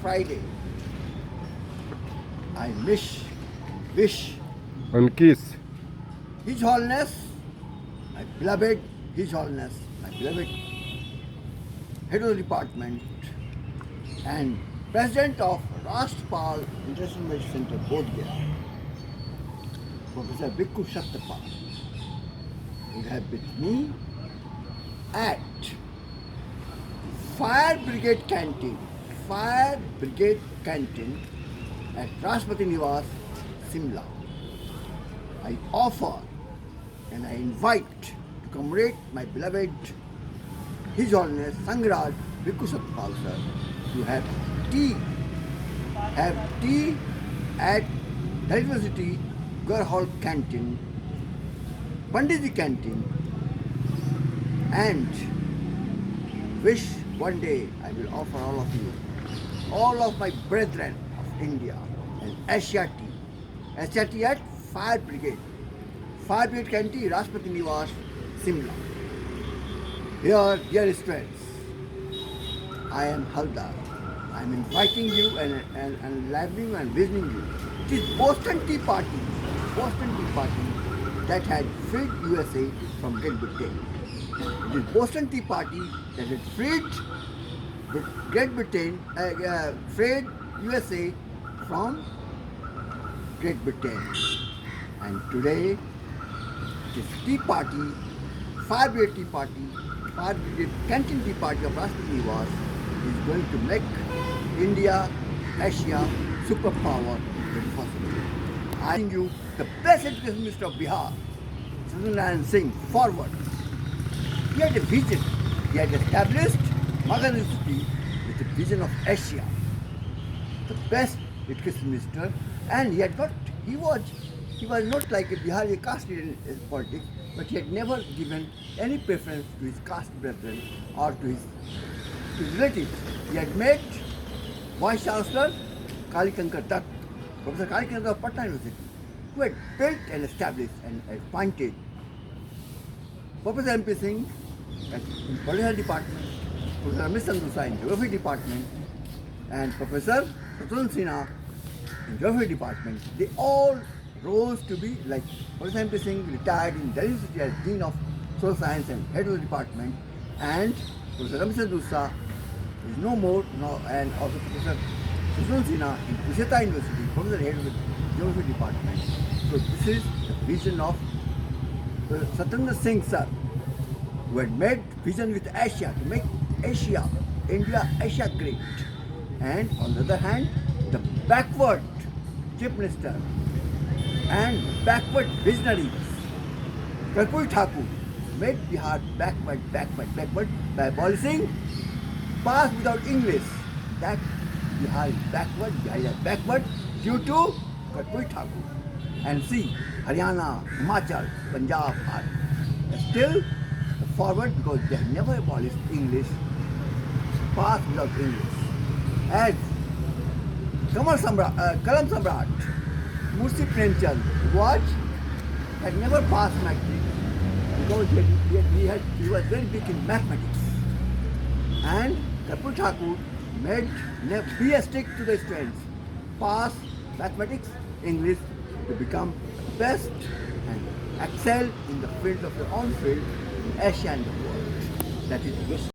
Friday, I wish And kiss. His Holiness, my beloved His Holiness, my beloved Head of the Department and President of Rashtrapal International Medical Center, Bodhgaya, Professor Bhikkhu Satyapal, will have with me at Fire Brigade Canteen at Rashtrapati Niwas, Simla. I offer and I invite to commemorate my beloved His Holiness Sangraj Bhikkhu Satyapal sir to have tea at the University Girl Hall Canteen, Panditji Canteen, and wish one day I will offer all of you, all of my brethren of India and Asia tea at Fire Brigade Canteen, Rashtrapati Niwas, Simla. Here, dear friends, I am Haldar. I am inviting you and loving you and visiting you. It is Boston Tea Party that had freed USA from Great Britain. It is Boston Tea Party that had freed Great Britain, freed USA from Great Britain. And today, this Tea Party, Fire Brigade Tea Party, Fire Brigade Canteen Tea Party of Rashtrapati Niwas is going to make India, Asia, superpower if possible. I bring you the best education minister of Bihar, Satyanarayana Singh, forward. He had a vision. He had established Magadha University with a vision of Asia, the best education minister, and he was not like a Bihari caste leader in politics, but he had never given any preference to his caste brethren or to his relatives. He had made Vice Chancellor Kalikankar Dutt, Professor Kalikankar of Patna University, who had built and established and appointed Professor M.P. Singh in Political Department, Professor Amit Sandusa in Geography Department, and Professor Satyan Sinha in Geography Department. They all rose to be like Professor M.P. Singh retired in Delhi University as Dean of Social Science and Head of the Department, and Professor Amit Sandusa is no more, and also Professor Satyan Sinha in Kusheta University, Professor Head of the Geography Department. So this is the vision of Satyendra Singh sir, who had made vision with Asia to make Asia, India, Asia great. And on the other hand, the backward Chief Minister and backward visionaries, Karpuri Thakur, made Bihar backward by abolishing pass without English. That Bihar is backward due to Karpuri Thakur. And see, Haryana, Himachal, Punjab are still forward because they have never abolished English, pass without English. As Kalam Samrat, Mursi Premchand had never passed matric because he was very big in mathematics. And Karpuri Thakur be a stick to the students, pass mathematics, English, to become the best and excel in the field of their own field in Asia and the world. That is